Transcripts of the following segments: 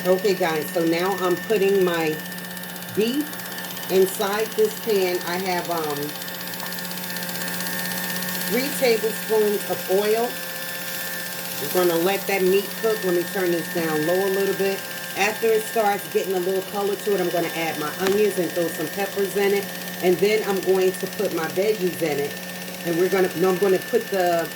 Okay, guys, so now I'm putting my beef inside this pan. I have 3 tablespoons of oil. We're going to let that meat cook. Let me turn this down low a little bit. After it starts getting a little color to it, I'm going to add my onions and throw some peppers in it. And then I'm going to put my veggies in it. And I'm going to put the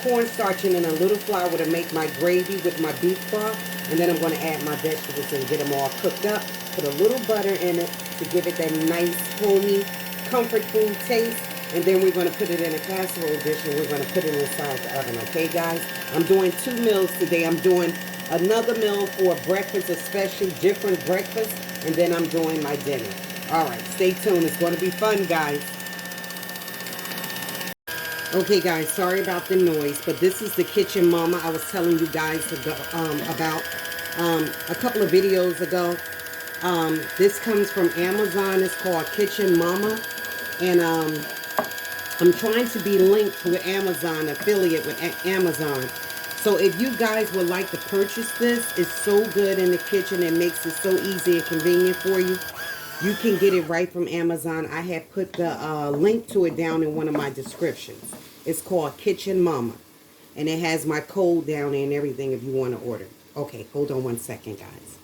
cornstarch in and a little flour to make my gravy with my beef broth. And then I'm going to add my vegetables and get them all cooked up. Put a little butter in it to give it that nice, homey, comfort food taste. And then we're going to put it in a casserole dish and we're going to put it inside the oven. Okay, guys? I'm doing 2 meals today. I'm doing another meal for breakfast, a special different breakfast. And then I'm doing my dinner. All right, stay tuned. It's going to be fun, guys. Okay, guys, sorry about the noise, but this is the Kitchen Mama I was telling you guys about a couple of videos ago. This comes from Amazon. It's called Kitchen Mama, and I'm trying to be linked with Amazon, affiliate with Amazon. So if you guys would like to purchase this, it's so good in the kitchen. It makes it so easy and convenient for you. You can get it right from Amazon. I have put the link to it down in one of my descriptions. It's called Kitchen Mama. And it has my code down there and everything if you want to order. Okay, hold on one second, guys.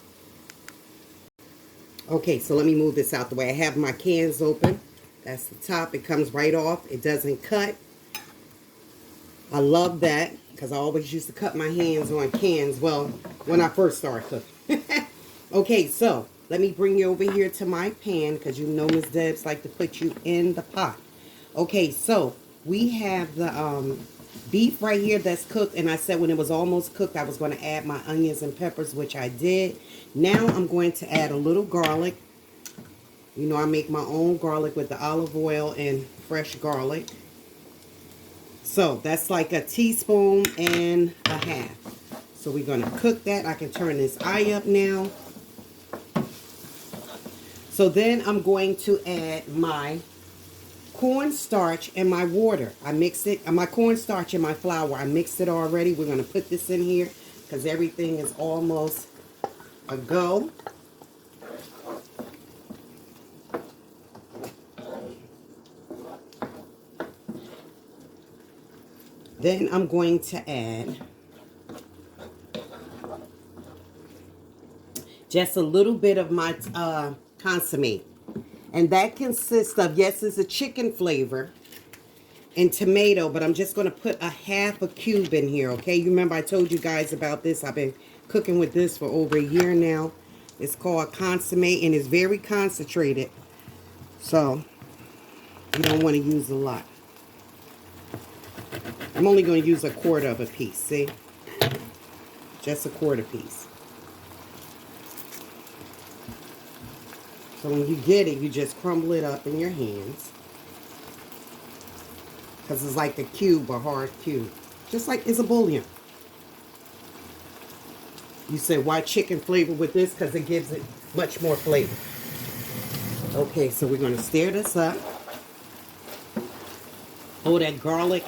Okay, so let me move this out the way. I have my cans open. That's the top. It comes right off. It doesn't cut. I love that because I always used to cut my hands on cans. Well, when I first started cooking. Okay, so let me bring you over here to my pan because you know Miss Debs like to put you in the pot. Okay, so we have the beef right here that's cooked. And I said when it was almost cooked, I was going to add my onions and peppers, which I did. Now I'm going to add a little garlic. You know, I make my own garlic with the olive oil and fresh garlic. So that's like a teaspoon and a half. So we're going to cook that. I can turn this eye up now. So then I'm going to add my cornstarch and my water. I mix it, my cornstarch and my flour. I mixed it already. We're going to put this in here because everything is almost a go. Then I'm going to add just a little bit of my consomme. And that consists of, yes, it's a chicken flavor and tomato, but I'm just going to put a half a cube in here, okay? You remember I told you guys about this. I've been cooking with this for over a year now. It's called consomme and it's very concentrated. So you don't want to use a lot. I'm only going to use a quarter of a piece, see? Just a quarter piece. So when you get it, you just crumble it up in your hands. Because it's like a cube, a hard cube. Just like it's a bouillon. You say, why chicken flavor with this? Because it gives it much more flavor. Okay, so we're going to stir this up. Oh, that garlic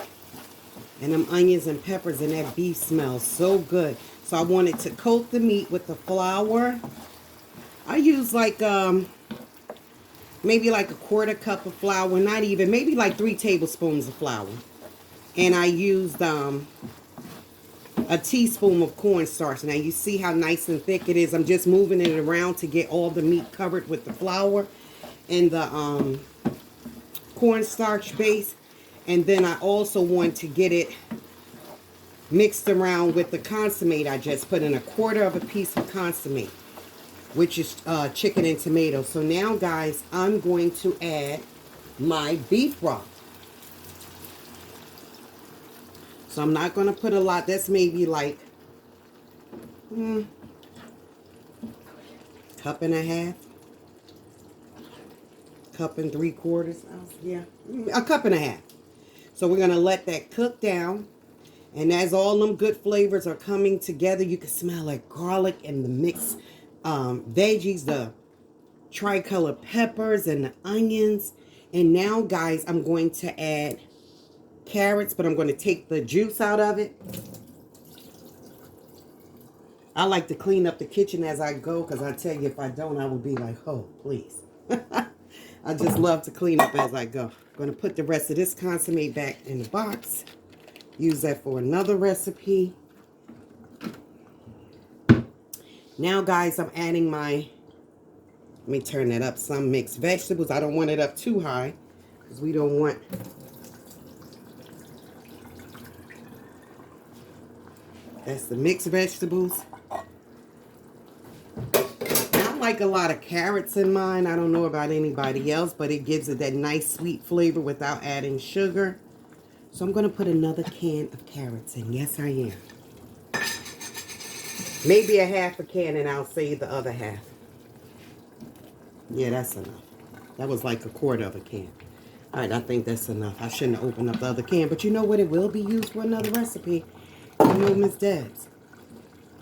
and them onions and peppers and that beef smells so good. So I wanted to coat the meat with the flour. I use like maybe like a quarter cup of flour, not even, maybe like 3 tablespoons of flour. And I used a teaspoon of cornstarch. Now you see how nice and thick it is. I'm just moving it around to get all the meat covered with the flour and the cornstarch base. And then I also want to get it mixed around with the consomme I just put in, a quarter of a piece of consomme, which is chicken and tomato. So now, guys, I'm going to add my beef broth. So I'm not going to put a lot. That's maybe like cup and a half. Cup and 3/4. Yeah, a cup and a half. So we're going to let that cook down. And as all them good flavors are coming together, you can smell that garlic and the mixed veggies, the tricolor peppers and the onions. And now, guys, I'm going to add carrots, but I'm going to take the juice out of it. I like to clean up the kitchen as I go, because I tell you, if I don't, I will be like, oh, please. I just love to clean up as I go. I'm going to put the rest of this consommé back in the box. Use that for another recipe. Now, guys, I'm adding my, let me turn that up, some mixed vegetables. I don't want it up too high, because we don't want, that's the mixed vegetables. I like a lot of carrots in mine. I don't know about anybody else, but it gives it that nice sweet flavor without adding sugar. So I'm going to put another can of carrots in. Yes, I am. Maybe a half a can, and I'll save the other half. Yeah, that's enough. That was like a quarter of a can. All right, I think that's enough. I shouldn't have opened up the other can, but you know what? It will be used for another recipe. You know, Miss Debs.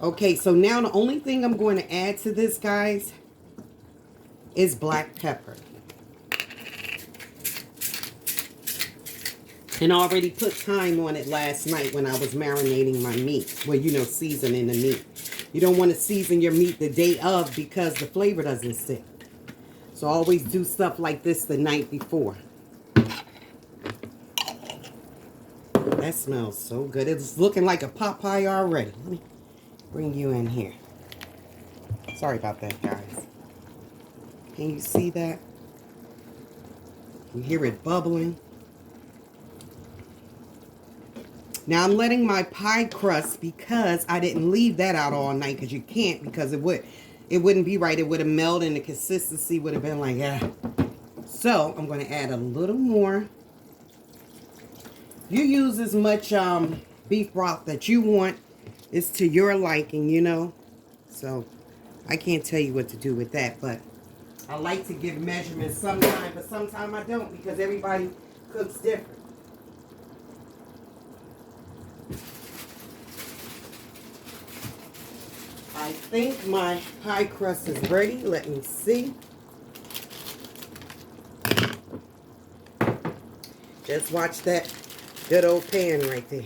Okay, so now the only thing I'm going to add to this, guys, is black pepper. And I already put thyme on it last night when I was marinating my meat. Well, you know, seasoning the meat. You don't want to season your meat the day of because the flavor doesn't stick. So always do stuff like this the night before. That smells so good. It's looking like a pot pie already. Let me bring you in here. Sorry about that, guys. Can you see that? You hear it bubbling? Now I'm letting my pie crust, because I didn't leave that out all night, because you can't, because it wouldn't be right. It would have melted and the consistency would have been like, ah. So I'm going to add a little more. You use as much beef broth that you want. It's to your liking, you know. So I can't tell you what to do with that, but I like to give measurements sometimes, but sometimes I don't, because everybody cooks different. I think my pie crust is ready. Let me see. Just watch that good old pan right there.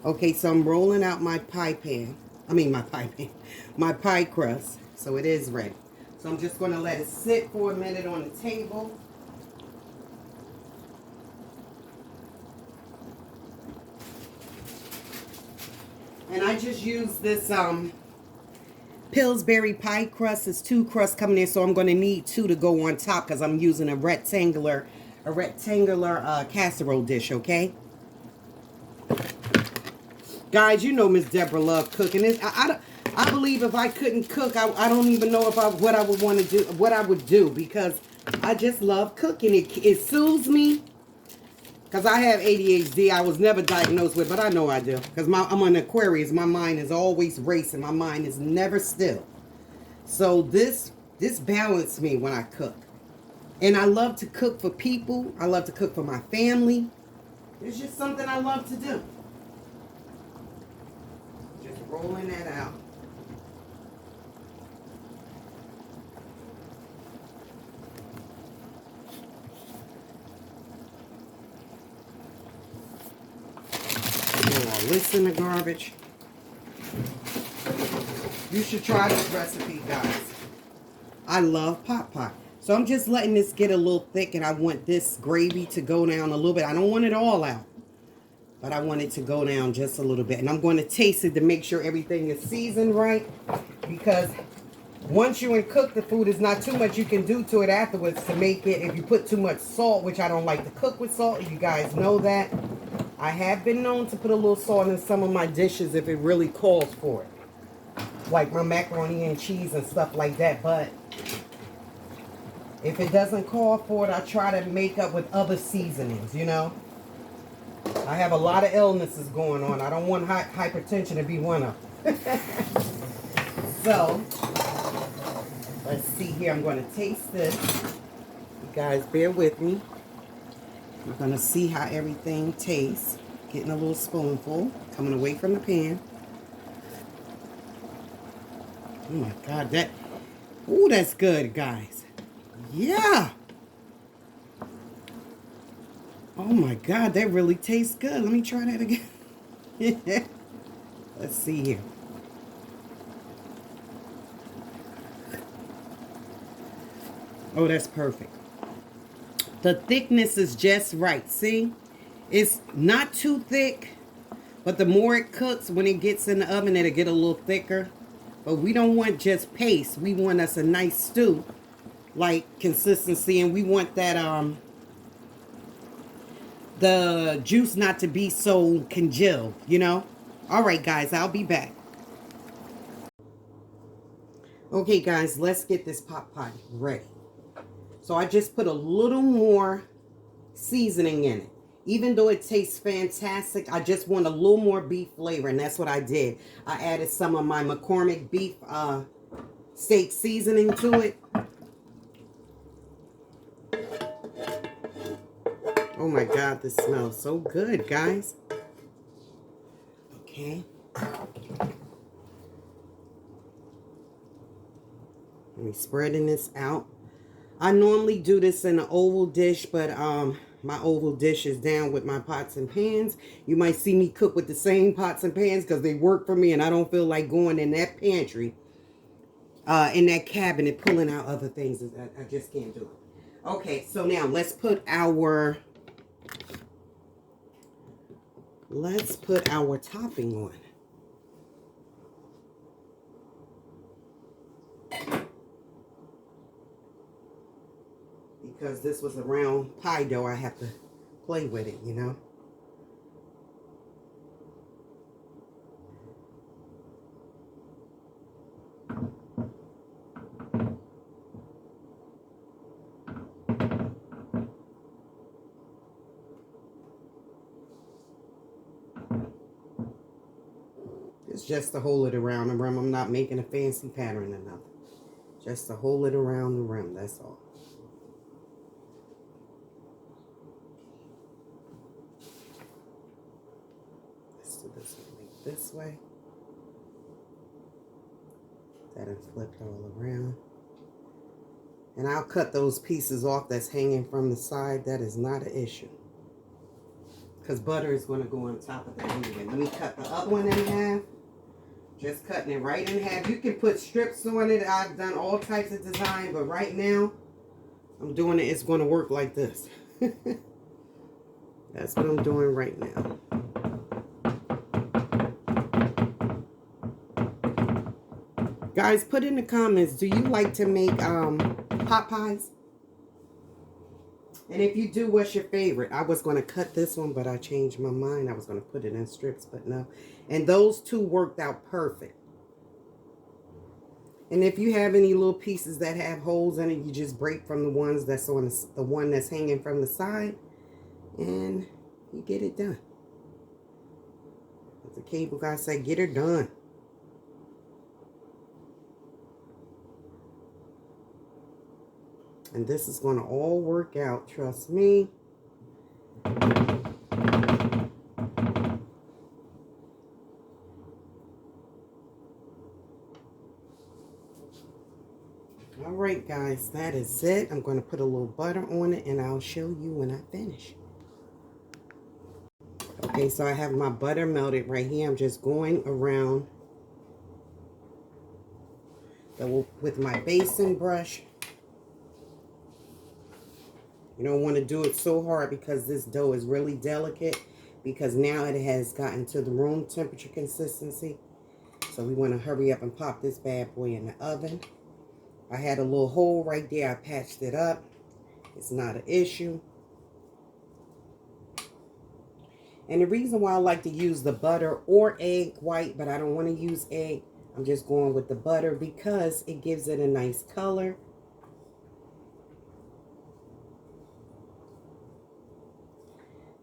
Okay, so I'm rolling out my pie pan. My pie crust. So it is ready. So I'm just going to let it sit for a minute on the table. And I just use this Pillsbury pie crust. There's 2 crusts coming in, so I'm going to need 2 to go on top, because I'm using a rectangular casserole dish, okay? Guys, you know Miss Deborah loves cooking. I believe if I couldn't cook, I don't even know what I would want to do, what I would do, because I just love cooking. It soothes me. Because I have ADHD. I was never diagnosed with, but I know I do. Because I'm an Aquarius. My mind is always racing. My mind is never still. So this balances me when I cook. And I love to cook for people. I love to cook for my family. It's just something I love to do. Just rolling that out. This in the garbage. You should try this recipe, guys. I love pot pie. So I'm just letting this get a little thick, and I want this gravy to go down a little bit. I don't want it all out, but I want it to go down just a little bit. And I'm going to taste it to make sure everything is seasoned right, because once you cook the food, there's not too much you can do to it afterwards to make it. If you put too much salt, which I don't like to cook with salt, you guys know that. I have been known to put a little salt in some of my dishes if it really calls for it. Like my macaroni and cheese and stuff like that. But if it doesn't call for it, I try to make up with other seasonings, you know. I have a lot of illnesses going on. I don't want hypertension to be one of them. So, let's see here. I'm going to taste this. You guys bear with me. We're going to see how everything tastes. Getting a little spoonful. Coming away from the pan. Oh my God. That's good, guys. Yeah. Oh my God, that really tastes good. Let me try that again. Let's see here. Oh, that's perfect. The thickness is just right. See? It's not too thick, but the more it cooks, when it gets in the oven, it'll get a little thicker. But we don't want just paste. We want us a nice stew, like consistency, and we want that the juice not to be so congealed, you know? All right, guys, I'll be back. Okay, guys, let's get this pot pie ready. So I just put a little more seasoning in it. Even though it tastes fantastic, I just want a little more beef flavor, and that's what I did. I added some of my McCormick beef steak seasoning to it. Oh my God, this smells so good, guys. Okay. Let me spreading this out. I normally do this in an oval dish, but my oval dish is down with my pots and pans. You might see me cook with the same pots and pans because they work for me, and I don't feel like going in that pantry, in that cabinet, pulling out other things. I just can't do it. Okay, so now let's put our topping on. Because this was a round pie dough, I have to play with it, you know. It's just to hold it around the rim. I'm not making a fancy pattern or nothing. Just to hold it around the rim, that's all. Let's do this one this way. That is flipped all around. And I'll cut those pieces off that's hanging from the side. That is not an issue. Because butter is going to go on top of that anyway. Let me cut the other one in half. Just cutting it right in half. You can put strips on it. I've done all types of design. But right now, I'm doing it. It's going to work like this. That's what I'm doing right now. Guys, put in the comments, do you like to make pot pies? And if you do, what's your favorite? I was going to cut this one, but I changed my mind. I was going to put it in strips, but no. And those two worked out perfect. And if you have any little pieces that have holes in it, you just break from the ones that's on the one that's hanging from the side. And you get it done. As the cable guy said, get her done. And this is going to all work out, trust me. All right, guys, that is it. I'm going to put a little butter on it, and I'll show you when I finish. Okay, so I have my butter melted right here. I'm just going around with my basin brush. You don't want to do it so hard because this dough is really delicate, because now it has gotten to the room temperature consistency. So we want to hurry up and pop this bad boy in the oven. I had a little hole right there. I patched it up. It's not an issue. And the reason why I like to use the butter or egg white, but I don't want to use egg, I'm just going with the butter because it gives it a nice color.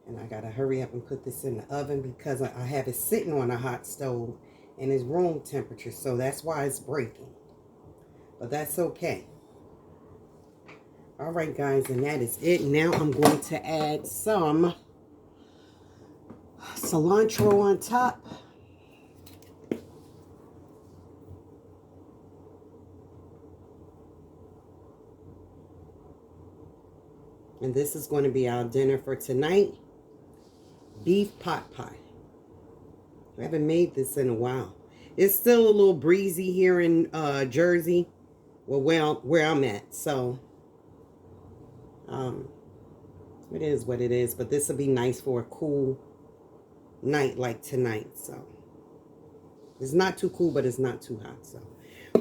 And I gotta hurry up and put this in the oven because I have it sitting on a hot stove and it's room temperature, so that's why it's breaking. But that's okay. All right, guys, and that is it. Now I'm going to add some cilantro on top. And this is going to be our dinner for tonight. Beef pot pie. I haven't made this in a while. It's still a little breezy here in Jersey, well, where I'm at. So, it is what it is. But this will be nice for a cool night like tonight. So, it's not too cool, but it's not too hot. So,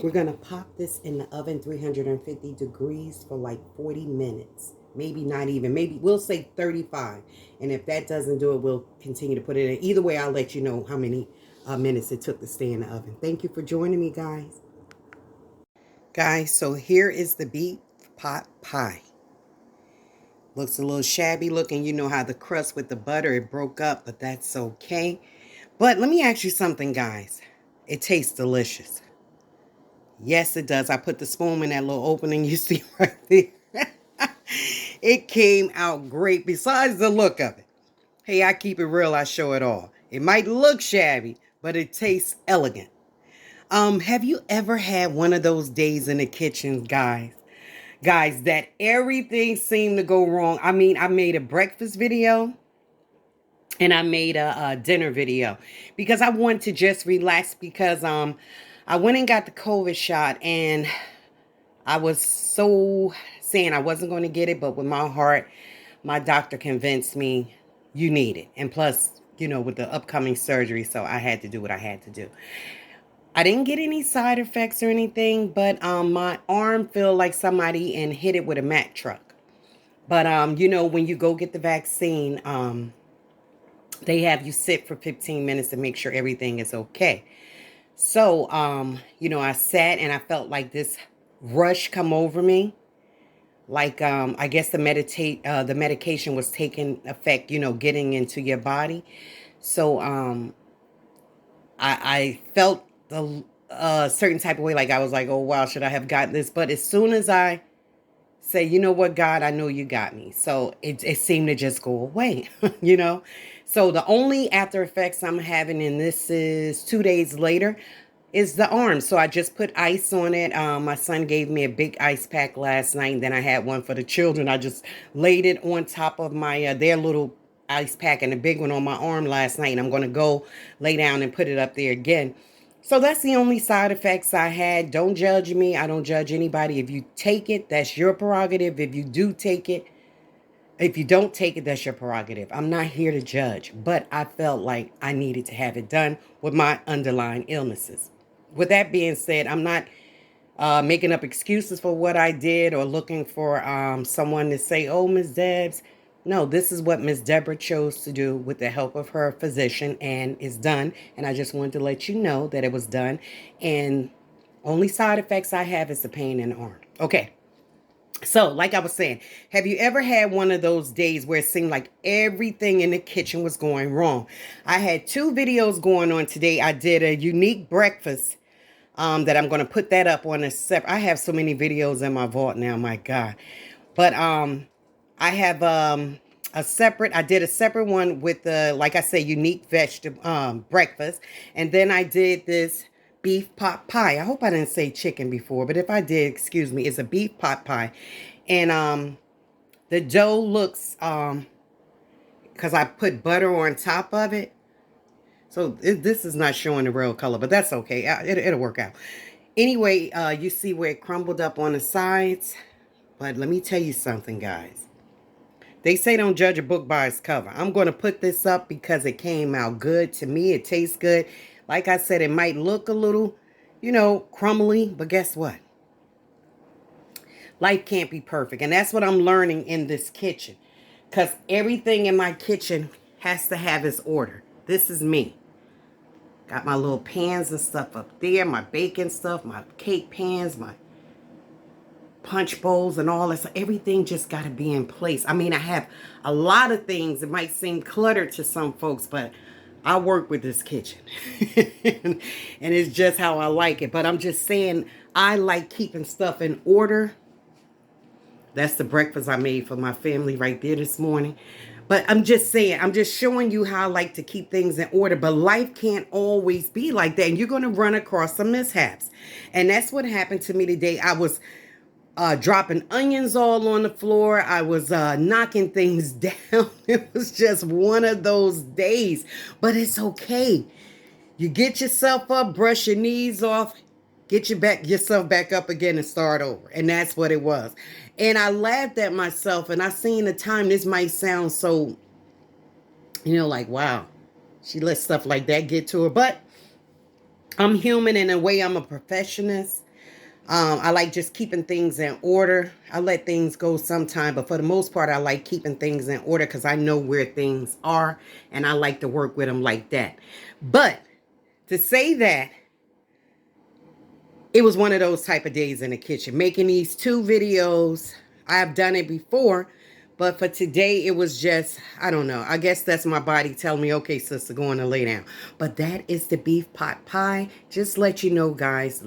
we're going to pop this in the oven, 350 degrees for like 40 minutes. Maybe not even. Maybe we'll say 35. And if that doesn't do it, we'll continue to put it in. Either way, I'll let you know how many minutes it took to stay in the oven. Thank you for joining me, guys. Guys, so here is the beef pot pie. Looks a little shabby looking. You know how the crust with the butter, it broke up, but that's okay. But let me ask you something, guys. It tastes delicious. Yes, it does. I put the spoon in that little opening you see right there. It came out great besides the look of it. Hey, I keep it real. I show it all. It might look shabby, but it tastes elegant. Have you ever had one of those days in the kitchen, guys? Guys, that everything seemed to go wrong. I mean, I made a breakfast video and I made a dinner video because I wanted to just relax because I went and got the COVID shot and I was so saying I wasn't going to get it, but with my heart, my doctor convinced me you need it. And plus, you know, with the upcoming surgery, so I had to do what I had to do. I didn't get any side effects or anything, but my arm felt like somebody and hit it with a Mack truck. But, you know, when you go get the vaccine, they have you sit for 15 minutes to make sure everything is okay. So, you know, I sat and I felt like this rush come over me. Like, I guess the medication was taking effect, you know, getting into your body. So, I felt the certain type of way, like I was like, oh, wow, should I have gotten this? But as soon as I say, you know what, God, I know you got me. So it seemed to just go away, you know. So the only after effects I'm having, and this is 2 days later, is the arm. So I just put ice on it. My son gave me a big ice pack last night. And then I had one for the children. I just laid it on top of my their little ice pack and a big one on my arm last night. And I'm going to go lay down and put it up there again. So that's the only side effects I had. Don't judge me. I don't judge anybody. If you take it, that's your prerogative. If you do take it, if you don't take it, that's your prerogative. I'm not here to judge. But I felt like I needed to have it done with my underlying illnesses. With that being said, I'm not making up excuses for what I did or looking for someone to say, oh, Ms. Debs. No, this is what Ms. Deborah chose to do with the help of her physician, and it's done. And I just wanted to let you know that it was done. And only side effects I have is the pain in the arm. Okay. So, like I was saying, have you ever had one of those days where it seemed like everything in the kitchen was going wrong? I had 2 videos going on today. I did a unique breakfast that I'm going to put that up on a separate. I have so many videos in my vault now, my God. But I have I did a separate one with the, like I say, unique vegetable breakfast. And then I did this beef pot pie. I hope I didn't say chicken before, but if I did, excuse me, it's a beef pot pie. And the dough looks, because I put butter on top of it. So this is not showing the real color, but that's okay. It'll work out. Anyway, you see where it crumbled up on the sides. But let me tell you something, guys. They say don't judge a book by its cover. I'm going to put this up because it came out good. To me, it tastes good. Like I said, it might look a little, you know, crumbly, but guess what? Life can't be perfect. And that's what I'm learning in this kitchen. Because everything in my kitchen has to have its order. This is me. Got my little pans and stuff up there, my baking stuff, my cake pans, my punch bowls and all that. So everything just got to be in place. I mean, I have a lot of things. It might seem cluttered to some folks, but I work with this kitchen. And it's just how I like it. But I'm just saying, I like keeping stuff in order. That's the breakfast I made for my family right there this morning. But I'm just saying, I'm just showing you how I like to keep things in order. But life can't always be like that. And you're going to run across some mishaps. And that's what happened to me today. I was dropping onions all on the floor. I was knocking things down. It was just one of those days, but it's okay. You get yourself up, brush your knees off, get yourself back up again and start over. And that's what it was. And I laughed at myself, and I seen the time. This might sound so, like, wow, she let stuff like that get to her. But I'm human, in a way I'm a perfectionist. I like just keeping things in order. I let things go sometime, but for the most part, I like keeping things in order because I know where things are, and I like to work with them like that. But to say that, it was one of those type of days in the kitchen, making these 2 videos. I've done it before, but for today, it was just, I don't know. I guess that's my body telling me, okay, sister, going to lay down. But that is the beef pot pie. Just let you know, guys,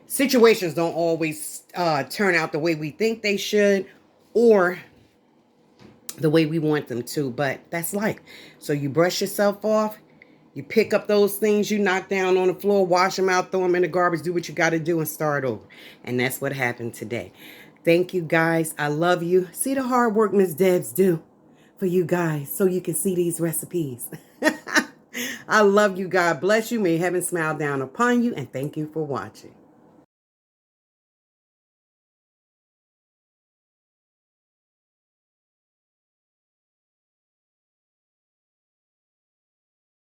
situations don't always turn out the way we think they should or the way we want them to, but that's life. So you brush yourself off. You pick up those things you knock down on the floor, wash them out, throw them in the garbage, do what you got to do and start over. And that's what happened today. Thank you, guys. I love you. See the hard work Miss Debs do for you guys so you can see these recipes. I love you. God bless you. May heaven smile down upon you. And thank you for watching.